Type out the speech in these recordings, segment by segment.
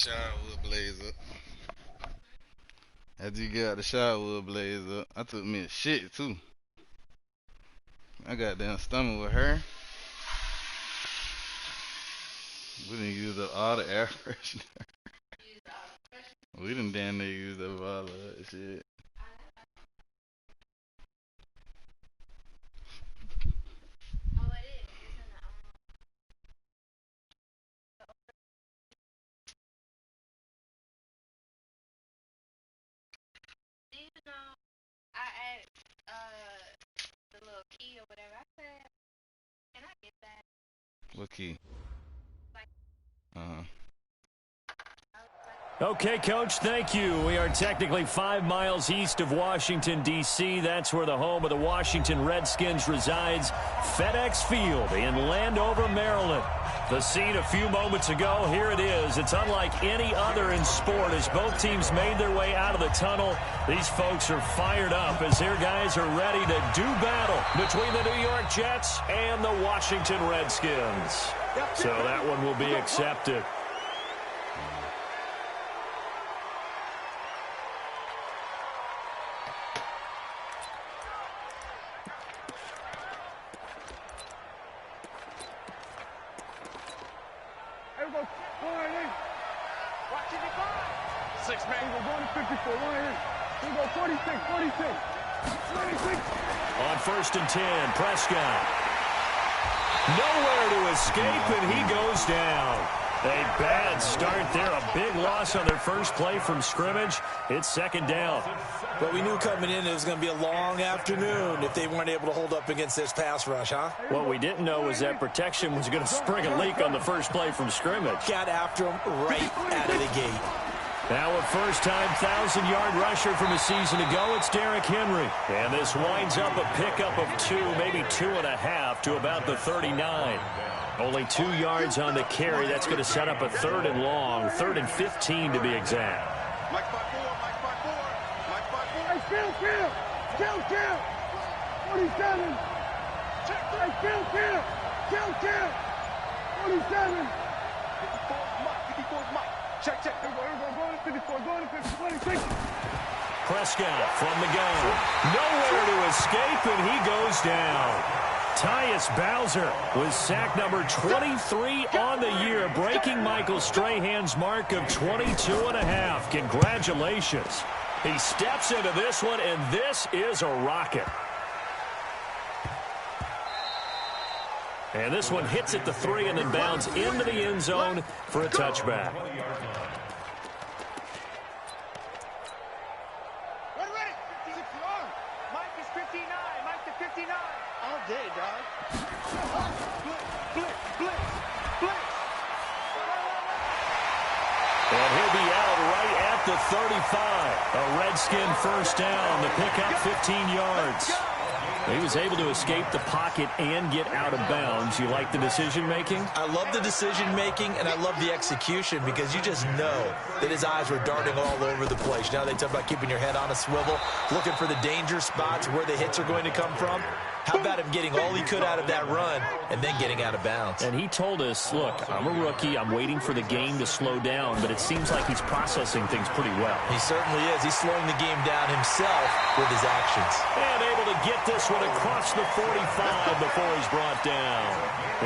shower with a blaze up. After you get out the shower with a blaze up, I took me a shit too. I got down stomach with her. We didn't use up all the air freshener. We didn't damn near use up all of that shit. What key? Uh-huh. Okay, Coach, thank you. We are technically 5 miles east of Washington, D.C. That's where the home of the Washington Redskins resides, FedEx Field in Landover, Maryland. The scene a few moments ago, here it is. It's unlike any other in sport as both teams made their way out of the tunnel. These folks are fired up as their guys are ready to do battle between the New York Jets and the Washington Redskins. So that one will be accepted. On 1st and 10, Prescott. Nowhere to escape, and he goes down. A bad start there. A big loss on their first play from scrimmage. It's 2nd down. But we knew coming in it was going to be a long afternoon if they weren't able to hold up against this pass rush, huh? What we didn't know was that protection was going to spring a leak on the first play from scrimmage. Got after him right out of the gate. Now a first-time 1,000-yard rusher from a season ago, it's Derrick Henry. And this winds up a pickup of 2, maybe 2.5 to about the 39. Only 2 yards on the carry. That's going to set up a 3rd and long, 3rd and 15 to be exact. Mike 5-4, Mike 5-4, Mike 5-4. Hey, kill, 47. Hey, kill, 47. 54, Mike. Check. Go to 54, go to 56. Prescott from the gun. Nowhere to escape, and he goes down. Tyus Bowser with sack number 23 on the year, breaking Michael Strahan's mark of 22.5. Congratulations. He steps into this one, and this is a rocket. And this one hits at the 3 and then bounds into the end zone for a touchback. Mike is 59. Mike to 59. All day, dog. Blitz. And he'll be out right at the 35. A Redskin first down to pick up 15 yards. He was able to escape the pocket and get out of bounds. You like the decision-making? I love the decision-making, and I love the execution because you just know that his eyes were darting all over the place. Now they talk about keeping your head on a swivel, looking for the danger spots where the hits are going to come from. How about him getting all he could out of that run and then getting out of bounds? And he told us, look, I'm a rookie. I'm waiting for the game to slow down, but it seems like he's processing things pretty well. He certainly is. He's slowing the game down himself with his actions. And able to get this one across the 45 before he's brought down.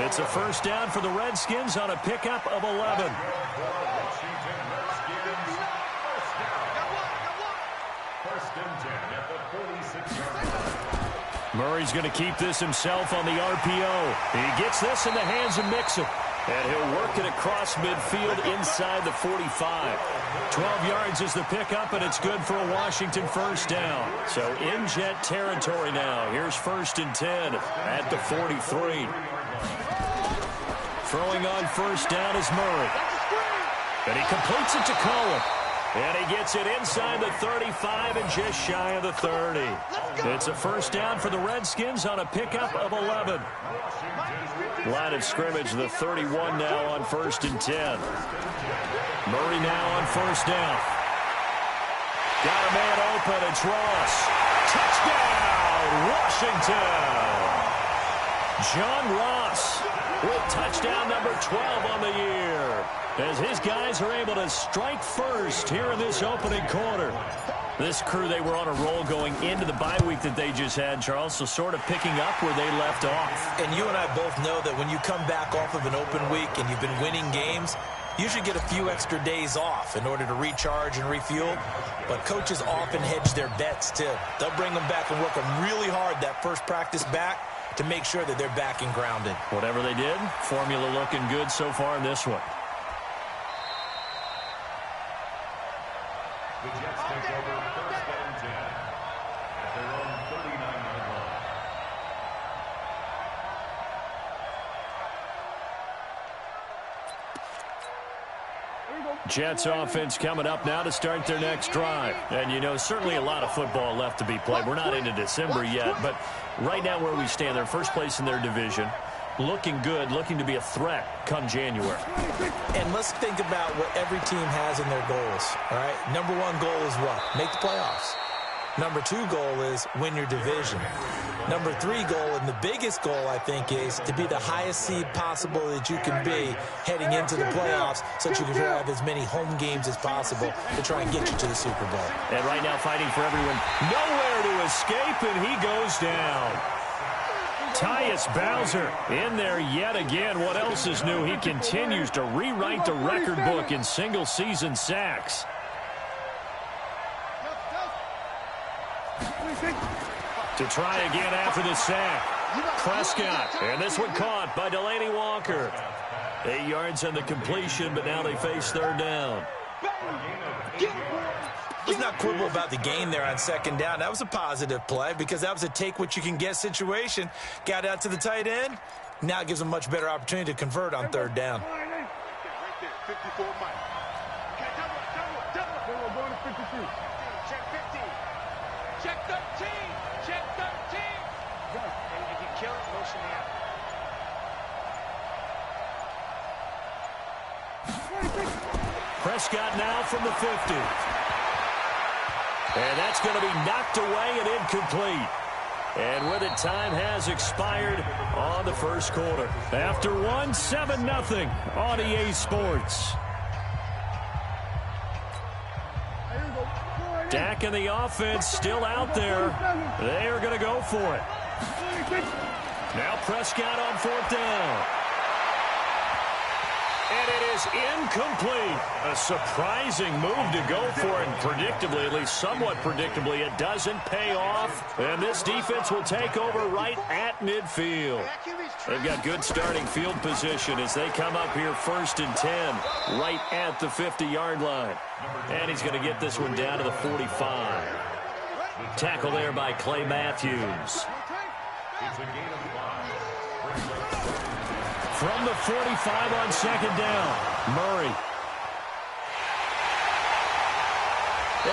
It's a first down for the Redskins on a pickup of 11. Murray's going to keep this himself on the RPO. He gets this in the hands of Mixon. And he'll work it across midfield inside the 45. 12 yards is the pickup, and it's good for a Washington first down. So in Jet territory now. Here's 1st and 10 at the 43. Throwing on first down is Murray. And he completes it to Cohen. And he gets it inside the 35 and just shy of the 30. It's a first down for the Redskins on a pickup of 11. Line of scrimmage, the 31 now on 1st and 10. Murray now on first down. Got a man open, it's Ross. Touchdown, Washington! John Ross with touchdown number 12 on the year. as his guys are able to strike first here in this opening quarter. This crew, they were on a roll going into the bye week that they just had, Charles, so sort of picking up where they left off. And you and I both know that when you come back off of an open week and you've been winning games, you should get a few extra days off in order to recharge and refuel. But coaches often hedge their bets, too. They'll bring them back and work them really hard that first practice back to make sure that they're back and grounded. Whatever they did, formula looking good so far in this one. The Jets take over first and 10 at their own 39-yard line. Jets offense coming up now to start their next drive. And, you know, certainly a lot of football left to be played. We're not into December yet, but right now where we stand, they're first place in their division. Looking good, looking to be a threat come January. And let's think about what every team has in their goals, all right? Number one goal is what? Make the playoffs. Number two goal is win your division. Number three goal, and the biggest goal, I think, is to be the highest seed possible that you can be heading into the playoffs so that you can have as many home games as possible to try and get you to the Super Bowl. And right now fighting for everyone, nowhere to escape, and he goes down. Tyus Bowser in there yet again. What else is new? He continues to rewrite the record book in single-season sacks. To try again after the sack. Prescott, and this one caught by Delaney Walker. 8 yards on the completion, but now they face third down. Let's not quibble about the gain there on second down. That was a positive play because that was a take-what-you-can-get situation. Got out to the tight end. Now it gives them a much better opportunity to convert on third down. Right there, 54 Mike. Okay, double. We're going to 52. Check 15. Check 13. Check 13. And if you kill it, motion me out. Prescott now from the 50. And that's going to be knocked away and incomplete. And with it, time has expired on the first quarter. After one, 7-0 on EA Sports. Dak and the offense still out there. They are going to go for it. Now Prescott on fourth down. And it is incomplete. A surprising move to go for it. And predictably, at least somewhat predictably, it doesn't pay off. And this defense will take over right at midfield. They've got good starting field position as they come up here first and 10, right at the 50-yard line. And he's going to get this one down to the 45. Tackle there by Clay Matthews. It's a gain of 5. From the 45 on second down, Murray.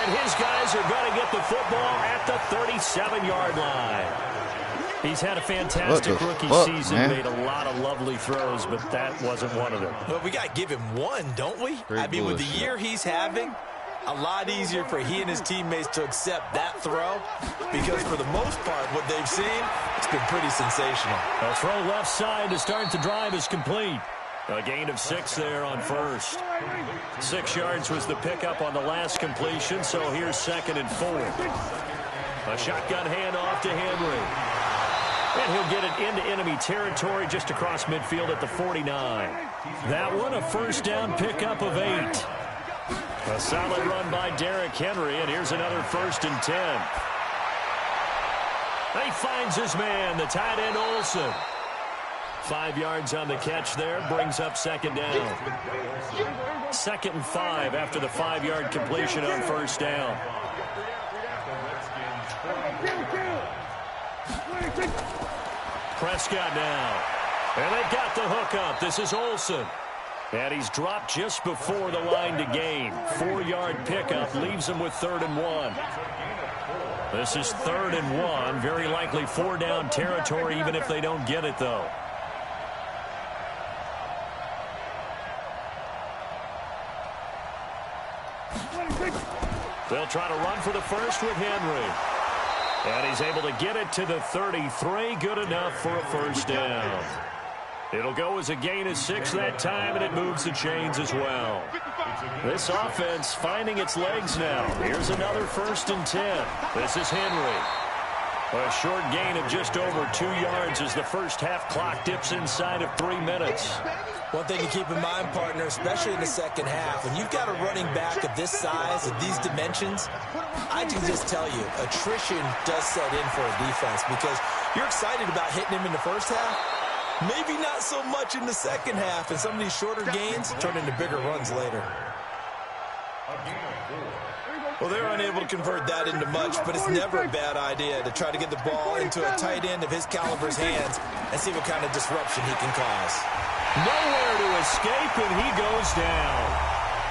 And his guys are going to get the football at the 37-yard line. He's had a fantastic rookie season, man? made a lot of lovely throws, but that wasn't one of them. Well, we got to give him one, don't we? I mean, with the year he's having, a lot easier for he and his teammates to accept that throw because for the most part, what they've seen, it's been pretty sensational. A throw left side to start the drive is complete. A gain of 6 there on first. 6 yards was the pickup on the last completion, so here's second and 4. A shotgun handoff to Henry. And he'll get it into enemy territory just across midfield at the 49. That one a first down pickup of 8. A solid run by Derrick Henry, and here's another first and 10. He finds his man, the tight end Olsen. 5 yards on the catch there, brings up second down. 2nd and 5 after the 5-yard completion on first down. Prescott now. And they've got the hook up. This is Olsen. And he's dropped just before the line to gain. 4-yard pickup leaves him with 3rd and 1. This is 3rd and 1. Very likely 4-down territory even if they don't get it, though. They'll try to run for the first with Henry. And he's able to get it to the 33. Good enough for a first down. It'll go as a gain of 6 that time, and it moves the chains as well. This offense finding its legs now. Here's another 1st and 10. This is Henry. A short gain of just over 2 yards as the first half clock dips inside of 3 minutes. One thing to keep in mind, partner, especially in the second half, when you've got a running back of this size, of these dimensions, I can just tell you, attrition does set in for a defense because you're excited about hitting him in the first half. Maybe not so much in the second half, and some of these shorter gains turn into bigger runs later. Well, they're unable to convert that into much, but it's never a bad idea to try to get the ball into a tight end of his caliber's hands and see what kind of disruption he can cause. Nowhere to escape, and he goes down.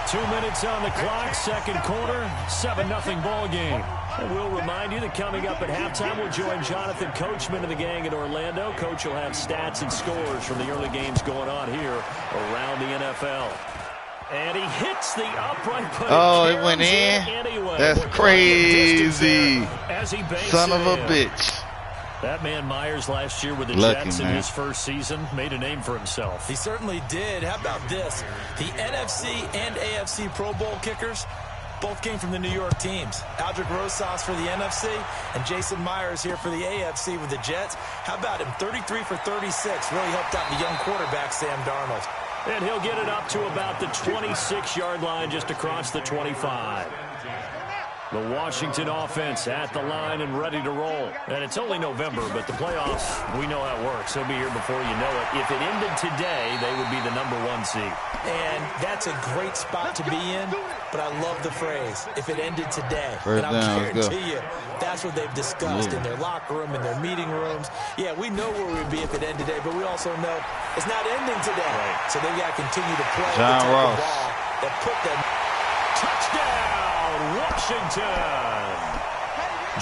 2 minutes on the clock, second quarter, 7-0 ball game. And we'll remind you that coming up at halftime, we'll join Jonathan Coachman and the gang in Orlando. Coach will have stats and scores from the early games going on here around the NFL. And he hits the upright, but it went in. Anyway. That's crazy. As he Son of a bitch. That man Myers last year with the Lucky, Jets in man. his first season made a name for himself. He certainly did. How about this? The NFC and AFC Pro Bowl kickers both came from the New York teams. Aldrick Rosas for the NFC and Jason Myers here for the AFC with the Jets. How about him? 33 for 36. Really helped out the young quarterback, Sam Darnold. And he'll get it up to about the 26-yard line just across the 25. The Washington offense at the line and ready to roll. And it's only November, but the playoffs, we know how it works. They'll be here before you know it. If it ended today, they would be the #1 seed. And that's a great spot to be in, but I love the phrase, if it ended today. First and I'll down, let's guarantee you, that's what they've discussed in their locker room, in their meeting rooms. Yeah, we know where we'd be if it ended today, but we also know it's not ending today. Right. So they've got to continue to play John the type Ross. of ball that put them. Touchdown, Washington!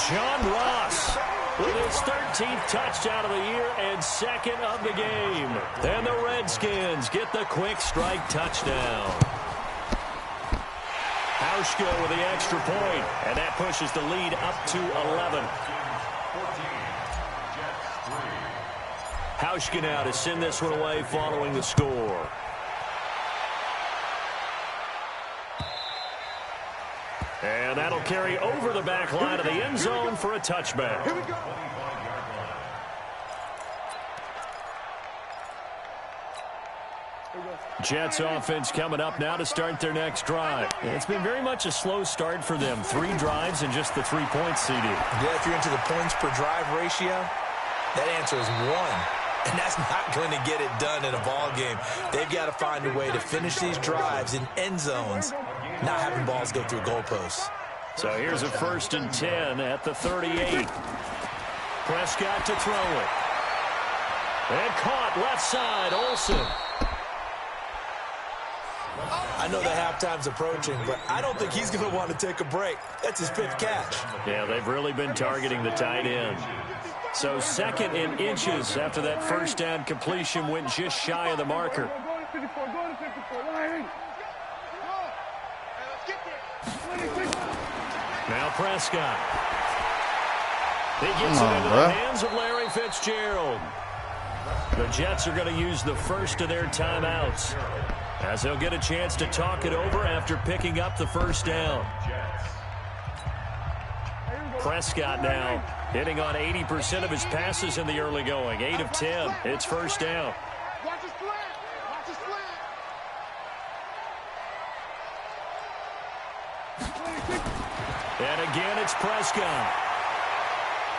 John Ross with his 13th touchdown of the year and second of the game. And the Redskins get the quick strike touchdown. Hauschka with the extra point, and that pushes the lead up to 11. Hauschka now to send this one away following the score. And that'll carry over the back line of the end zone for a touchback. Here we go. Jets offense coming up now to start their next drive. It's been very much a slow start for them. 3 drives and just the 3 points, CD. Yeah, if you're into the points per drive ratio, that answer is 1. And that's not going to get it done in a ball game. They've got to find a way to finish these drives in end zones, not having balls go through goalposts. So here's a 1st and 10 at the 38. Prescott to throw it. And caught left side, Olsen. I know the halftime's approaching, but I don't think he's going to want to take a break. That's his 5th catch. Yeah, they've really been targeting the tight end. So 2nd in inches after that first down completion went just shy of the marker. Now Prescott. He gets it into the hands of Larry Fitzgerald. The Jets are going to use the first of their timeouts as they'll get a chance to talk it over after picking up the first down. Prescott now hitting on 80% of his passes in the early going. 8 of 10. It's first down. Watch his slant. Watch his slant. And again, it's Prescott.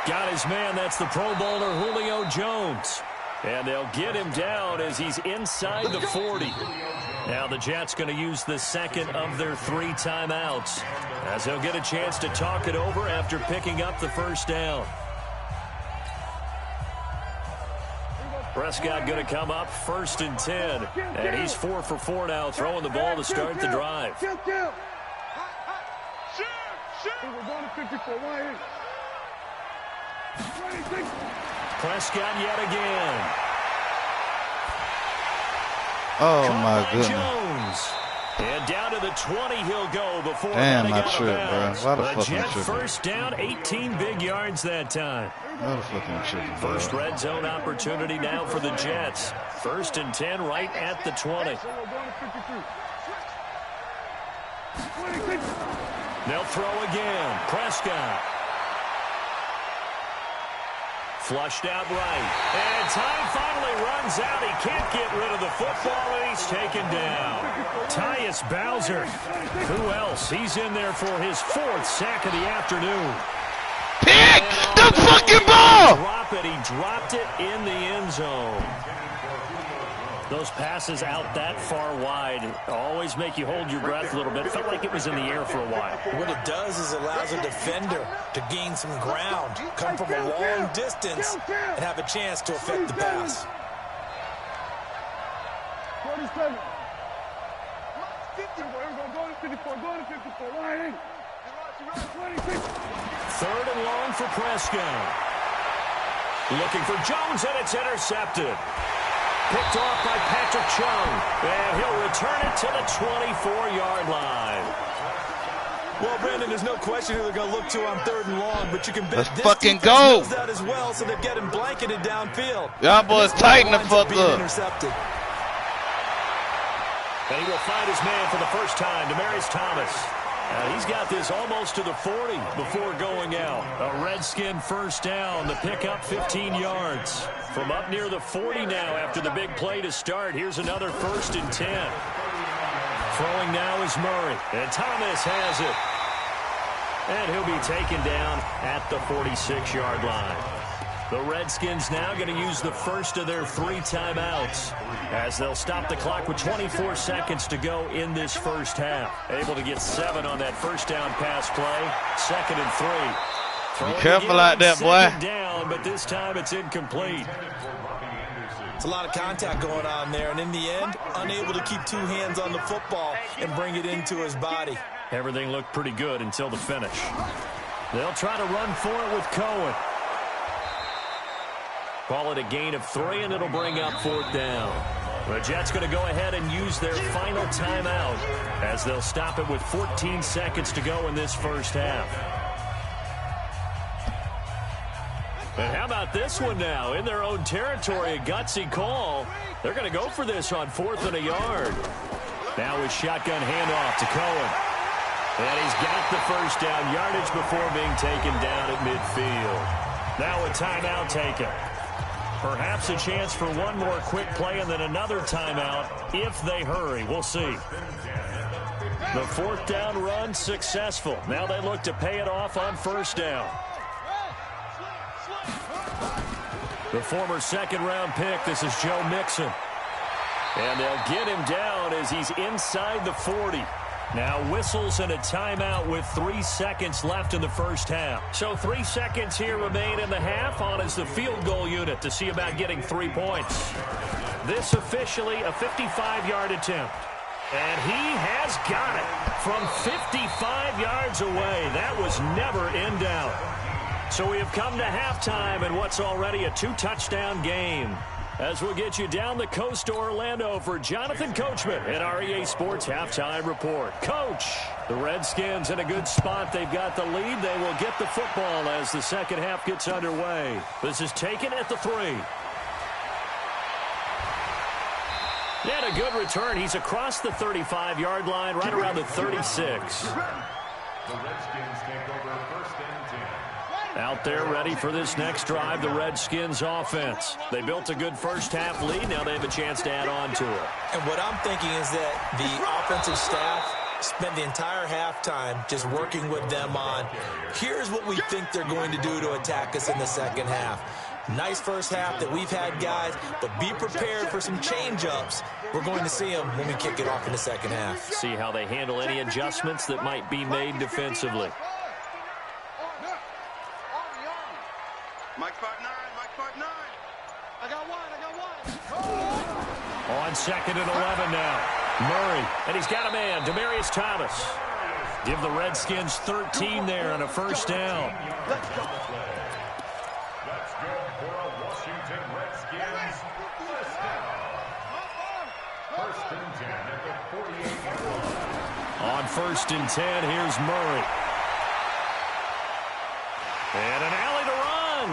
Got his man. That's the Pro Bowler Julio Jones. And they'll get him down as he's inside the 40. Now the Jets going to use the second of their 3 timeouts as they'll get a chance to talk it over after picking up the first down. Prescott going to come up 1st and 10. And he's 4 for 4 now, throwing the ball to start the drive. Prescott yet again. Oh, my goodness. Jones. And down to the 20 he'll go before Damn, heading my out of trip, bounds. bro. Why the The fuck am I Jets tripping? first down, 18 big yards that time. Why the fuck am I tripping, bro? First red zone opportunity now for the Jets. 1st and 10 right at the 20. They'll throw again. Prescott. Flushed out right. And time finally runs out. He can't get rid of the football, and he's taken down. Tyus Bowser. Who else? He's in there for his 4th sack of the afternoon. Pick the fucking ball! He dropped it in the end zone. Those passes out that far wide always make you hold your breath a little bit. Felt like it was in the air for a while. What it does is allows a defender to gain some ground, come from a long distance, and have a chance to affect the pass. 47. 54. Go to 54. Go to 54. Right. 3rd and long for Prescott. Looking for Jones, and it's intercepted. Picked off by Patrick Chung, and he'll return it to the 24-yard line. Well, Brandon, there's no question who they're going to look to on 3rd and long, but you can bet Let's this fucking defense go. knows that as well, so they're getting blanketed downfield. Y'all boys tighten the fuck being up. Intercepted. And he will find his man for the first time, Demaryius Thomas. He's got this almost to the 40 before going out. A Redskin first down, the pickup 15 yards. From up near the 40 now after the big play to start. Here's another 1st and 10. Throwing now is Murray, and Thomas has it. And he'll be taken down at the 46-yard line. The Redskins now going to use the first of their 3 timeouts as they'll stop the clock with 24 seconds to go in this first half. Able to get 7 on that first down pass play. 2nd and 3. Be careful out there, boy. Down, but this time it's incomplete. It's a lot of contact going on there, and in the end, unable to keep 2 hands on the football and bring it into his body. Everything looked pretty good until the finish. They'll try to run for it with Cohen. Call it a gain of 3, and it'll bring up 4th down. The Jets going to go ahead and use their final timeout as they'll stop it with 14 seconds to go in this first half. And how about this one now? In their own territory, a gutsy call. They're going to go for this on 4th and a yard. Now with shotgun handoff to Cohen. And he's got the first down yardage before being taken down at midfield. Now a timeout taken. Perhaps a chance for one more quick play and then another timeout if they hurry. We'll see. The 4th down run successful. Now they look to pay it off on 1st down. The former 2nd-round pick, this is Joe Mixon. And they'll get him down as he's inside the 40. Now whistles and a timeout with 3 seconds left in the first half. So 3 seconds here remain in the half on as the field goal unit to see about getting 3 points. This officially a 55-yard attempt. And he has got it from 55 yards away. That was never in doubt. So we have come to halftime in what's already a 2-touchdown game. As we'll get you down the coast to Orlando for Jonathan Coachman at our EA Sports Halftime Report. Coach, the Redskins in a good spot. They've got the lead. They will get the football as the second half gets underway. This is taken at the 3. And a good return. He's across the 35-yard line, right around the 36. The Redskins take over 1st and 10. Out there ready for this next drive, the Redskins offense. They built a good first half lead. Now they have a chance to add on to it. And what I'm thinking is that the offensive staff spent the entire halftime just working with them on, here's what we think they're going to do to attack us in the second half. Nice first half that we've had, guys, but be prepared for some change-ups. We're going to see them when we kick it off in the second half. See how they handle any adjustments that might be made defensively. Mike 5-9, Mike 5-9. I got one. On 2nd and 11 now. Murray, and he's got a man, Demaryius Thomas. Give the Redskins 13 there and a first down. That's good for a Washington Redskins first down. First and 10 at the 48-yard line. On first and 10, here's Murray. And an alley to run.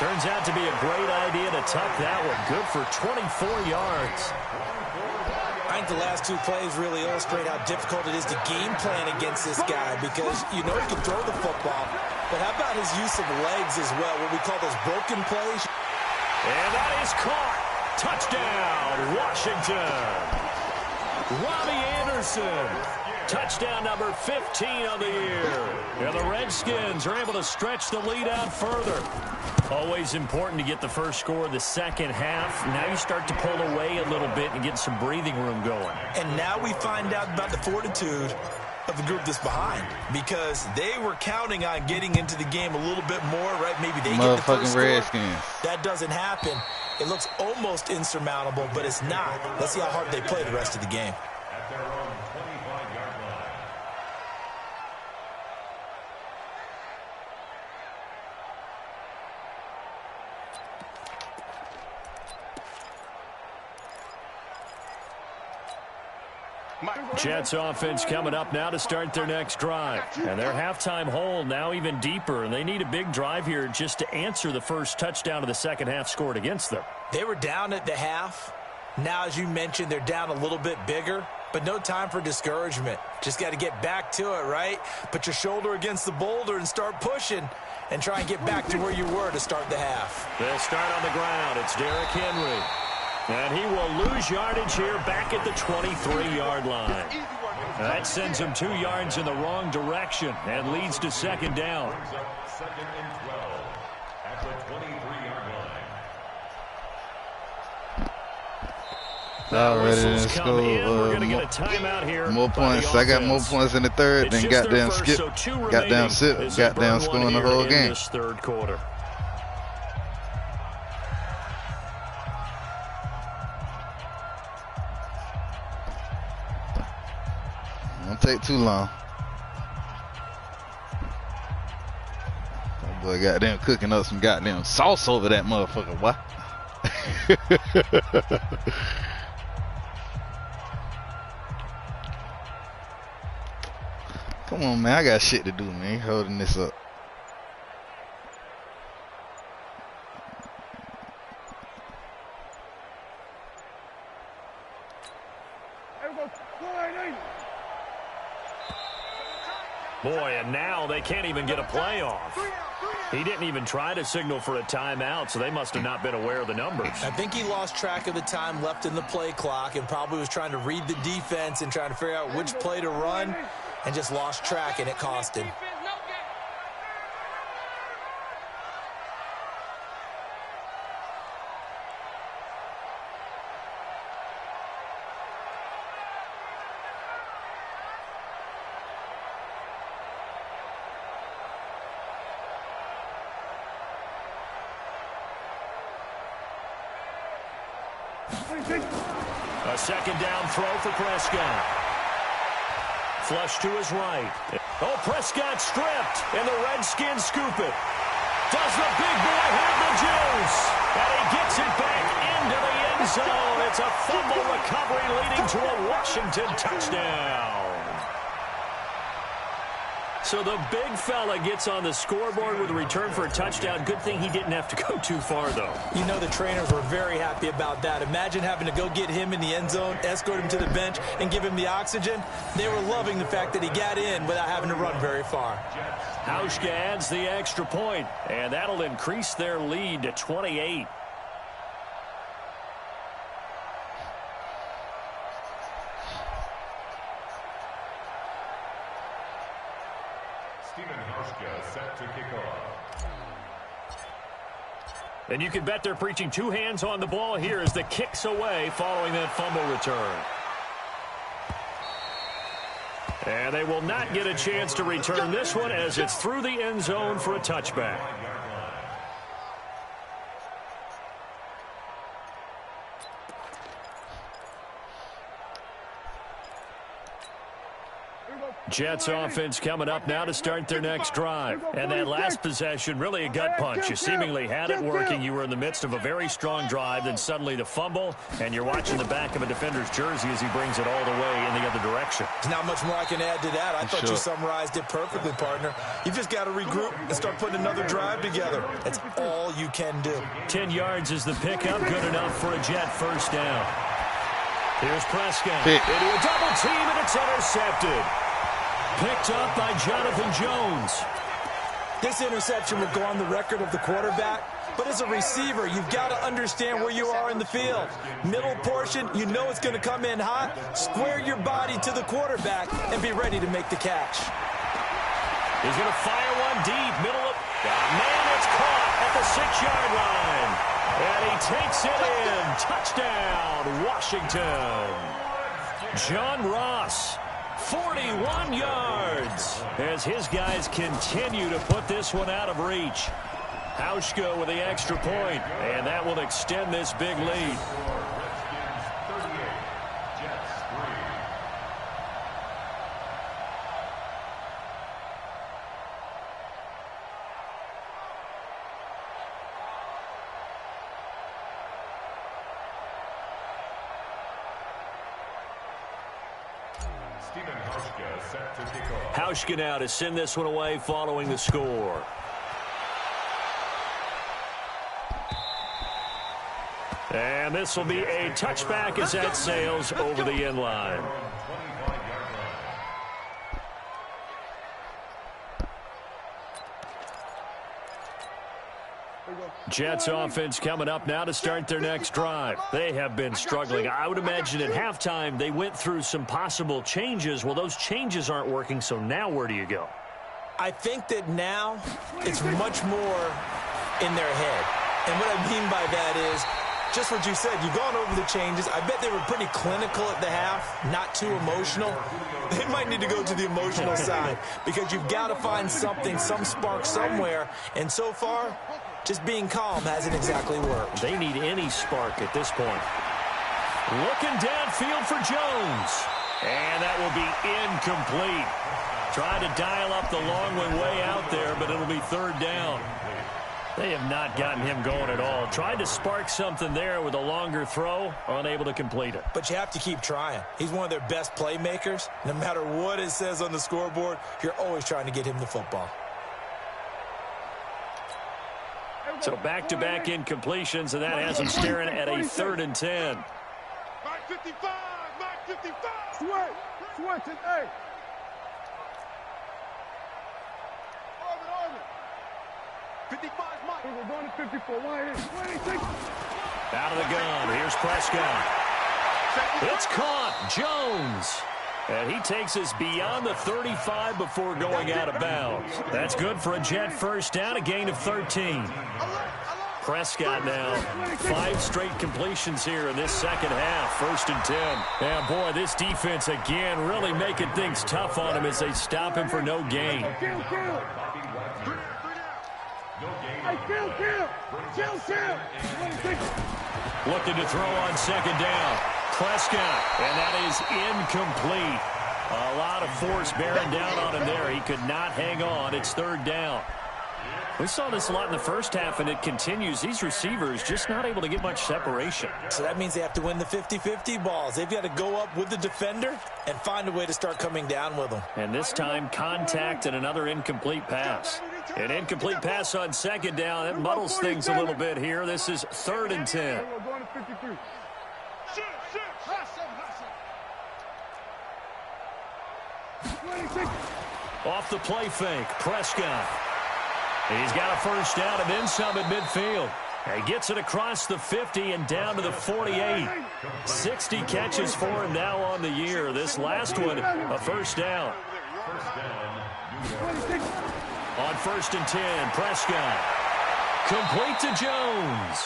Turns out to be a great idea to tuck that one. Good for 24 yards. I think the last two plays really illustrate how difficult it is to game plan against this guy because you know he can throw the football, but how about his use of legs as well, what we call those broken plays? And that is caught. Touchdown, Washington. Robbie Anderson. Touchdown number 15 of the year. And the Redskins are able to stretch the lead out further. Always important to get the first score of the second half. Now you start to pull away a little bit and get some breathing room going. And now we find out about the fortitude of the group that's behind because they were counting on getting into the game a little bit more, right? Maybe they get the first score. Redskins. That doesn't happen. It looks almost insurmountable, but it's not. Let's see how hard they play the rest of the game. At their own 25-yard line. Jets offense coming up now to start their next drive. And their halftime hole now even deeper. And they need a big drive here just to answer the first touchdown of the second half scored against them. They were down at the half. Now, as you mentioned, they're down a little bit bigger. But no time for discouragement. Just got to get back to it, right? Put your shoulder against the boulder and start pushing. And try and get back to where you were to start the half. They'll start on the ground. It's Derrick Henry. And he will lose yardage here back at the 23-yard line. That sends him 2 yards in the wrong direction and leads to second down. Second and 12 at the 23-yard line. Already in Whistles come in. We're going to school. get a timeout here. More points. I got more points in the third than goddamn skip. Goddamn sit. Goddamn scoring the whole game. This third quarter. Won't take too long. That boy goddamn cooking up some goddamn sauce over that motherfucker, boy. Come on, man. I got shit to do, man. Holding this up. Boy, and now they can't even get a play off. He didn't even try to signal for a timeout, so they must have not been aware of the numbers. I think he lost track of the time left in the play clock and probably was trying to read the defense and trying to figure out which play to run and just lost track, and it cost him. A second down throw for Prescott. Flush to his right. Oh, Prescott stripped, and the Redskins scoop it. Does the big boy have the juice? And he gets it back into the end zone. It's a fumble recovery leading to a Washington touchdown. So the big fella gets on the scoreboard with a return for a touchdown. Good thing he didn't have to go too far, though. You know the trainers were very happy about that. Imagine having to go get him in the end zone, escort him to the bench, and give him the oxygen. They were loving the fact that he got in without having to run very far. Hauschka adds the extra point, and that'll increase their lead to 28. Set to kick off. And you can bet they're preaching two hands on the ball here as the kick's away following that fumble return. And they will not get a chance to return this one as it's through the end zone for a touchback. Jets offense coming up now to start their next drive. And that last possession, really a gut punch. You seemingly had it working. You were in the midst of a very strong drive, then suddenly the fumble, and you're watching the back of a defender's jersey as he brings it all the way in the other direction. There's not much more I can add to that. I thought you summarized it perfectly, partner. You've just got to regroup and start putting another drive together. That's all you can do. 10 yards is the pickup, good enough for a Jet first down. Here's Prescott into a double team, and it's intercepted. Picked up by Jonathan Jones. This interception will go on the record of the quarterback, but as a receiver, you've got to understand where you are in the field. Middle portion, you know it's going to come in hot. Square your body to the quarterback and be ready to make the catch. He's going to fire one deep, middle of... Man, it's caught at the 6-yard line. And he takes it in. Touchdown, Washington. John Ross, 41 yards. As his guys continue to put this one out of reach. Hauschka with the extra point, and that will extend this big lead. Hauschka now to send this one away following the score. And this will be a touchback as that sails over the end line. Jets offense coming up now to start their next drive. They have been struggling. I would imagine at halftime they went through some possible changes. Well, those changes aren't working, so now where do you go? I think that now it's much more in their head. And what I mean by that is just what you said. You've gone over the changes. I bet they were pretty clinical at the half, not too emotional. They might need to go to the emotional side because you've got to find something, some spark somewhere. And so far, just being calm hasn't exactly worked. They need any spark at this point. Looking downfield for Jones. And that will be incomplete. Trying to dial up the long one way out there, but it'll be third down. They have not gotten him going at all. Tried to spark something there with a longer throw, unable to complete it. But you have to keep trying. He's one of their best playmakers. No matter what it says on the scoreboard, you're always trying to get him the football. So back-to-back incompletions, and that has him staring at a 3rd and 10. Mike 55, Mike 55. Switch it, hey. Orbit. 55, Mike. We're going to 54. Out of the gun. Here's Prescott. It's caught. Jones. And he takes us beyond the 35 before going out of bounds. That's good for a Jet first down, a gain of 13. Prescott now, 5 straight completions here in this second half, 1st and 10. And boy, this defense again really making things tough on him as they stop him for no gain. Looking to throw on 2nd down. Prescott, and that is incomplete. A lot of force bearing down on him there. He could not hang on. It's 3rd down. We saw this a lot in the first half, and it continues. These receivers just not able to get much separation. So that means they have to win the 50-50 balls. They've got to go up with the defender and find a way to start coming down with them. And this time, contact and another incomplete pass. An incomplete pass on 2nd down. That muddles things a little bit here. This is 3rd and 10. Off the play fake, Prescott. He's got a first down and then some at midfield. He gets it across the 50 and down to the 48. 60 catches for him now on the year. This last one, a first down. On 1st and 10, Prescott. Complete to Jones.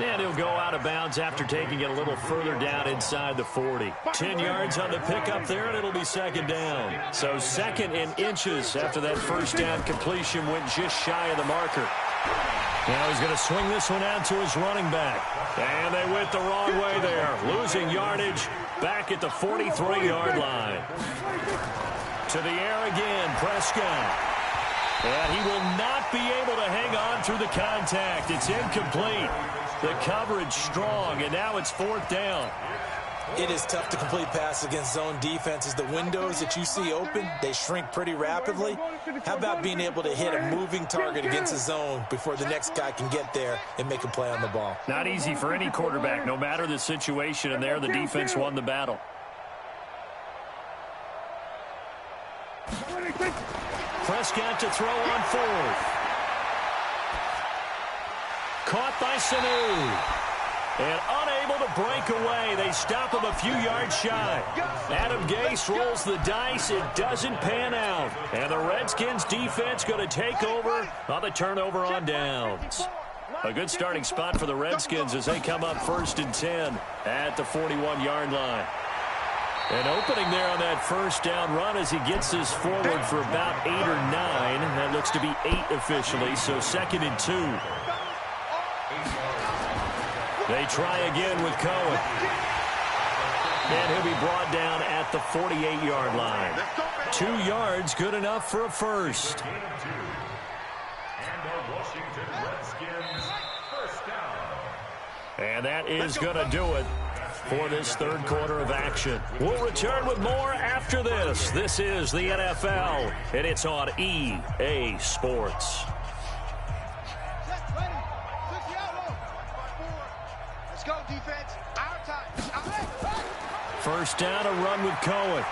And he'll go out of bounds after taking it a little further down inside the 40. 10 yards on the pickup there, and it'll be 2nd down. So 2nd and inches after that first down completion went just shy of the marker. Now he's going to swing this one out to his running back. And they went the wrong way there. Losing yardage back at the 43-yard line. To the air again, Prescott. And he will not be able to hang on through the contact. It's incomplete. The coverage strong, and now it's 4th down. It is tough to complete passes against zone defenses. The windows that you see open, they shrink pretty rapidly. How about being able to hit a moving target against a zone before the next guy can get there and make a play on the ball? Not easy for any quarterback, no matter the situation, and there the defense won the battle. Prescott to throw on 4th. Caught by Sanu. And unable to break away. They stop him a few yards shy. Adam Gase rolls the dice. It doesn't pan out. And the Redskins defense going to take over on the turnover on downs. A good starting spot for the Redskins as they come up 1st and 10 at the 41-yard line. An opening there on that 1st down run as he gets this forward for about 8 or 9. That looks to be 8 officially, so 2nd and 2. They try again with Cohen. And he'll be brought down at the 48-yard line. 2 yards, good enough for a first. And the Washington Redskins first down. And that is going to do it for this 3rd quarter of action. We'll return with more after this. This is the NFL, and it's on EA Sports. Go, defense. Our time. 1st down, a run with Cohen.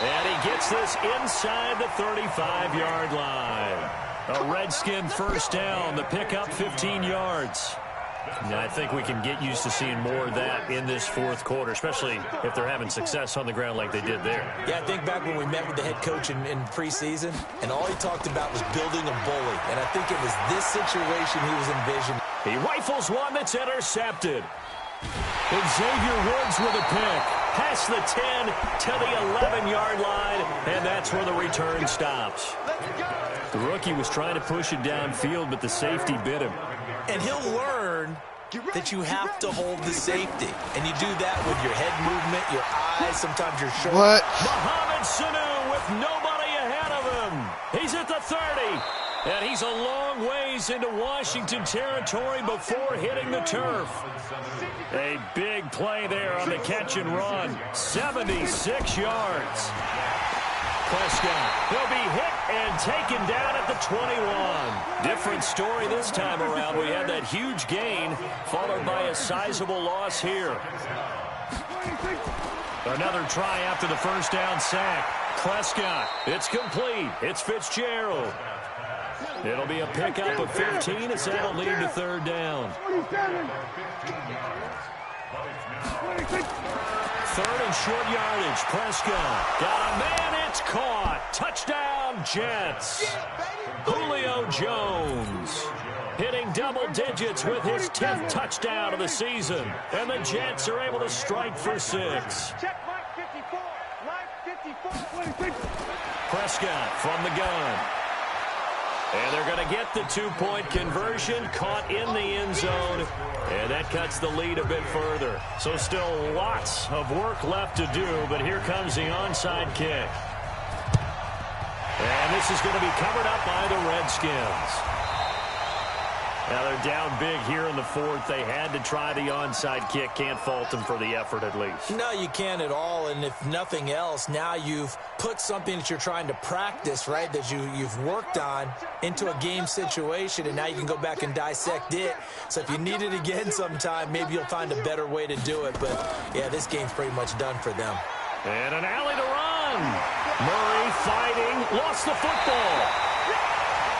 And he gets this inside the 35-yard line. A Redskin 1st down. The pickup 15 yards. Now, I think we can get used to seeing more of that in this 4th quarter, especially if they're having success on the ground like they did there. Yeah, I think back when we met with the head coach in preseason, and all he talked about was building a bully. And I think it was this situation he was envisioning. He rifles one that's intercepted. And Xavier Woods with a pick. Past the 10 to the 11-yard line, and that's where the return stops. The rookie was trying to push it downfield, but the safety bit him. And he'll learn that you have to hold the safety. And you do that with your head movement, your eyes, sometimes your shoulder. What? Mohamed Sanu with nobody ahead of him. He's at the 30. And he's a long ways into Washington territory before hitting the turf. A big play there on the catch and run. 76 yards. Prescott, he'll be hit and taken down at the 21. Different story this time around. We had that huge gain followed by a sizable loss here. Another try after the 1st down sack. Prescott, it's complete. It's Fitzgerald. It'll be a pickup of 15 as that'll lead to 3rd down. 3rd and short yardage. Prescott got a man. It's caught. Touchdown, Jets. Julio Jones hitting double digits with his 10th touchdown of the season. And the Jets are able to strike for 6. Check Mike 54. Mike 54. Prescott from the gun. And they're going to get the 2-point conversion, caught in the end zone, and that cuts the lead a bit further. So still lots of work left to do, but here comes the onside kick. And this is going to be covered up by the Redskins. Now they're down big here in the 4th. They had to try the onside kick. Can't fault them for the effort at least. No, you can't at all. And if nothing else, now you've put something that you're trying to practice, right, that you've worked on into a game situation, and now you can go back and dissect it. So if you need it again sometime, maybe you'll find a better way to do it. But, yeah, this game's pretty much done for them. And an alley to run. Murray fighting, lost the football.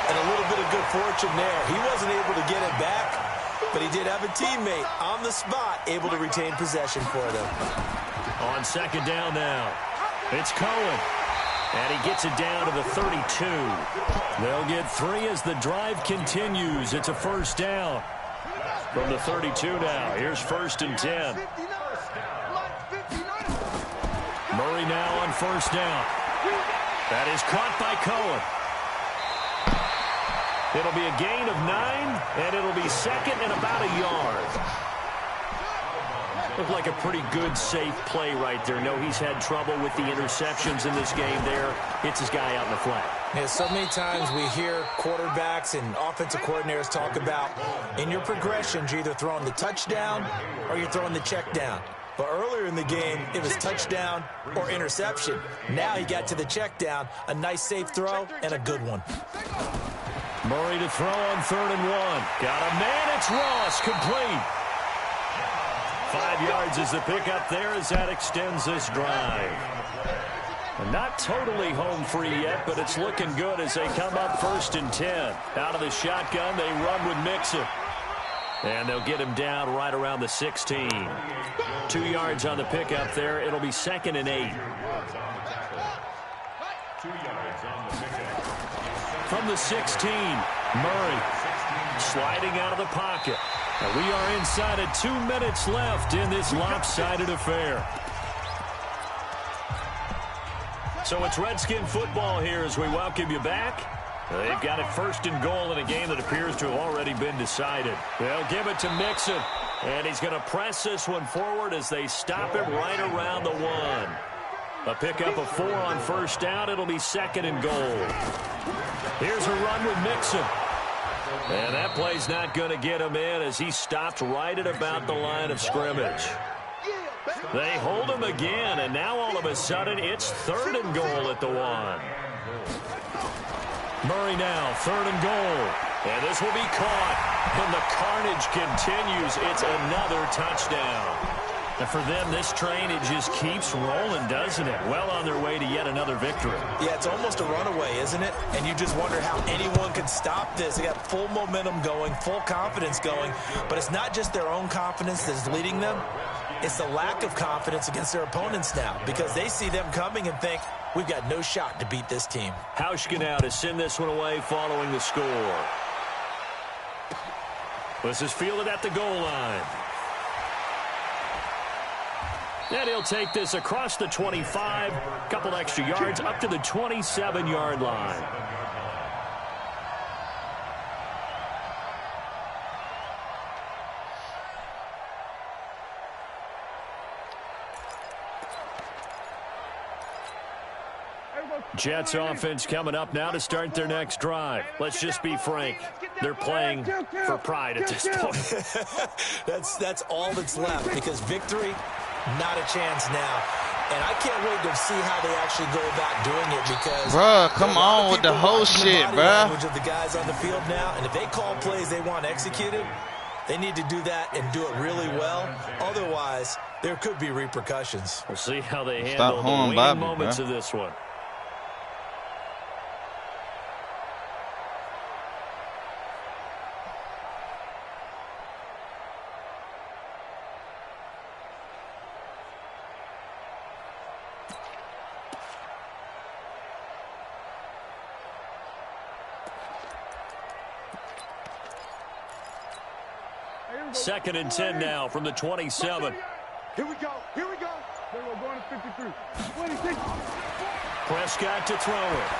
And a little bit of good fortune there. He wasn't able to get it back, but he did have a teammate on the spot able to retain possession for them. On 2nd down now, it's Cohen. And he gets it down to the 32. They'll get 3 as the drive continues. It's a 1st down from the 32 now. Here's 1st and 10. Murray now on 1st down. That is caught by Cohen. It'll be a gain of 9, and it'll be 2nd and about a yard. Looked like a pretty good, safe play right there. No, he's had trouble with the interceptions in this game there. Hits his guy out in the flat. Yeah, so many times we hear quarterbacks and offensive coordinators talk about in your progressions, you're either throwing the touchdown or you're throwing the check down. But earlier in the game, it was touchdown or interception. Now he got to the check down, a nice safe throw, and a good one. Murray to throw on 3rd and 1. Got a man, it's Ross, complete. 5 yards is the pickup there as that extends this drive. And not totally home free yet, but it's looking good as they come up 1st and 10. Out of the shotgun, they run with Mixon. And they'll get him down right around the 16. 2 yards on the pickup there. It'll be 2nd and 8. 2 yards on the pickup. From the 16, Murray sliding out of the pocket. And we are inside of 2 minutes left in this lopsided affair. So it's Redskin football here as we welcome you back. They've got it 1st and goal in a game that appears to have already been decided. They'll give it to Mixon. And he's going to press this one forward as they stop him right around the 1. A pickup of 4 on 1st down. It'll be 2nd and goal. Here's a run with Mixon. And that play's not going to get him in as he stopped right at about the line of scrimmage. They hold him again, and now all of a sudden it's 3rd and goal at the 1. Murray now, 3rd and goal. And this will be caught. And the carnage continues. It's another touchdown. And for them, this train, it just keeps rolling, doesn't it? Well on their way to yet another victory. Yeah, it's almost a runaway, isn't it? And you just wonder how anyone could stop this. They got full momentum going, full confidence going. But it's not just their own confidence that's leading them. It's the lack of confidence against their opponents now because they see them coming and think, we've got no shot to beat this team. Hauschka now to send this one away following the score. This is fielded at the goal line. And he'll take this across the 25, a couple extra yards up to the 27-yard line. Jets offense coming up now to start their next drive. Let's just be frank. They're playing for pride at this point. That's all that's left because victory, not a chance now. And I can't wait to see how they actually go about doing it because... Bruh, come on with the whole shit, bruh. Of the guys on the field now, and if they call plays they want executed, they need to do that and do it really well. Otherwise, there could be repercussions. We'll see how they handle the waning moments of this one. Second and 10 now from the 27. Here we go. Here we go. Then we're going to 53. 26. Prescott to throw it.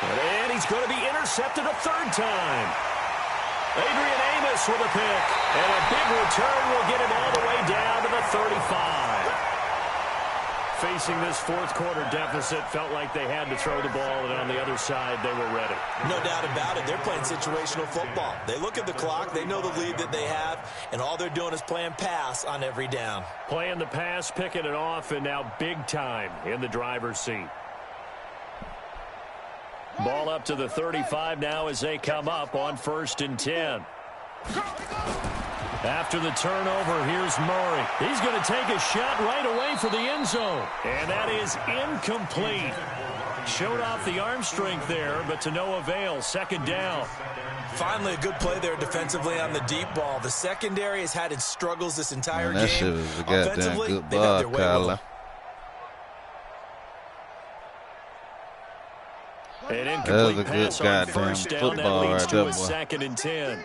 And he's going to be intercepted a 3rd time. Adrian Amos with a pick. And a big return will get him all the way down to the 35. Facing this 4th quarter deficit, felt like they had to throw the ball, and on the other side, they were ready. No doubt about it. They're playing situational football. They look at the clock, they know the lead that they have, and all they're doing is playing pass on every down. Playing the pass, picking it off, and now big time in the driver's seat. Ball up to the 35 now as they come up on 1st and 10. After the turnover, here's Murray. He's going to take a shot right away for the end zone. And that is incomplete. Showed off the arm strength there, but to no avail. 2nd down. Finally, a good play there defensively on the deep ball. The secondary has had its struggles this entire game. That shit was a goddamn good ball, Kyler. An incomplete pass on 1st down. That leads to a 2nd and 10.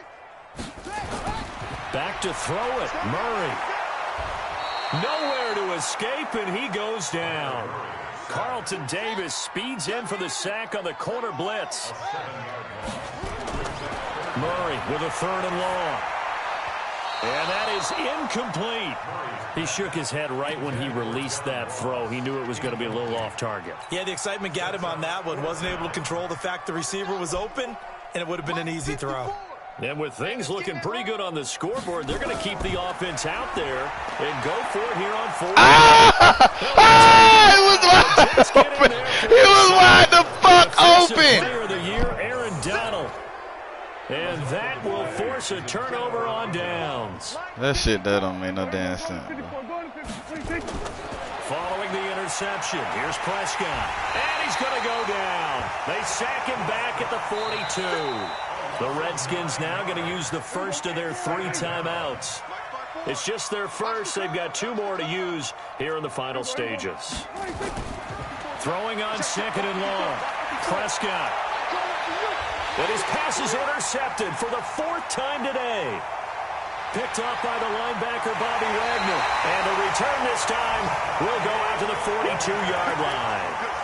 Back to throw it. Murray. Nowhere to escape, and he goes down. Carlton Davis speeds in for the sack on the corner blitz. Murray with a 3rd and long. And that is incomplete. He shook his head right when he released that throw. He knew it was going to be a little off target. Yeah, the excitement got him on that one. Wasn't able to control the fact the receiver was open, and it would have been an easy throw. And with things looking pretty good on the scoreboard, they're going to keep the offense out there and go for it here on 4th. It was wide open. It was wide the fuck open. Player of the year, Aaron Donald. And that will force a turnover on downs. That shit, that don't make no damn sense, bro. Following the interception, here's Prescott. And he's going to go down. They sack him back at the 42. The Redskins now going to use the first of their 3 timeouts. It's just their first. They've got 2 more to use here in the final stages. Throwing on 2nd and long. Prescott. But his pass is intercepted for the 4th time today. Picked off by the linebacker, Bobby Wagner. And the return this time will go out to the 42-yard line.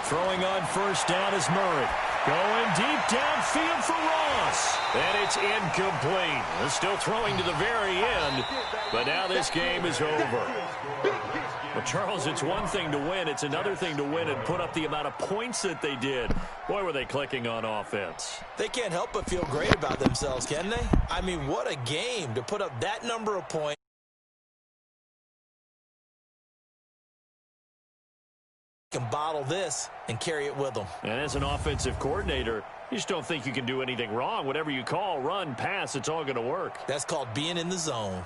Throwing on 1st down is Murray. Going deep downfield for Ross. And it's incomplete. They're still throwing to the very end. But now this game is over. Well, Charles, it's one thing to win. It's another thing to win and put up the amount of points that they did. Boy, were they clicking on offense. They can't help but feel great about themselves, can they? I mean, what a game to put up that number of points. Can bottle this and carry it with them. And as an offensive coordinator, you just don't think you can do anything wrong. Whatever you call, run, pass, it's all going to work. That's called being in the zone.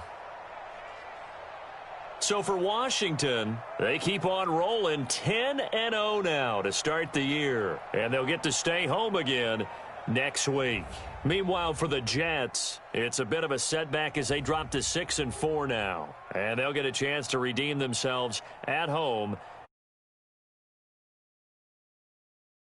So for Washington, they keep on rolling 10-0 now to start the year. And they'll get to stay home again next week. Meanwhile, for the Jets, it's a bit of a setback as they drop to 6-4 now. And they'll get a chance to redeem themselves at home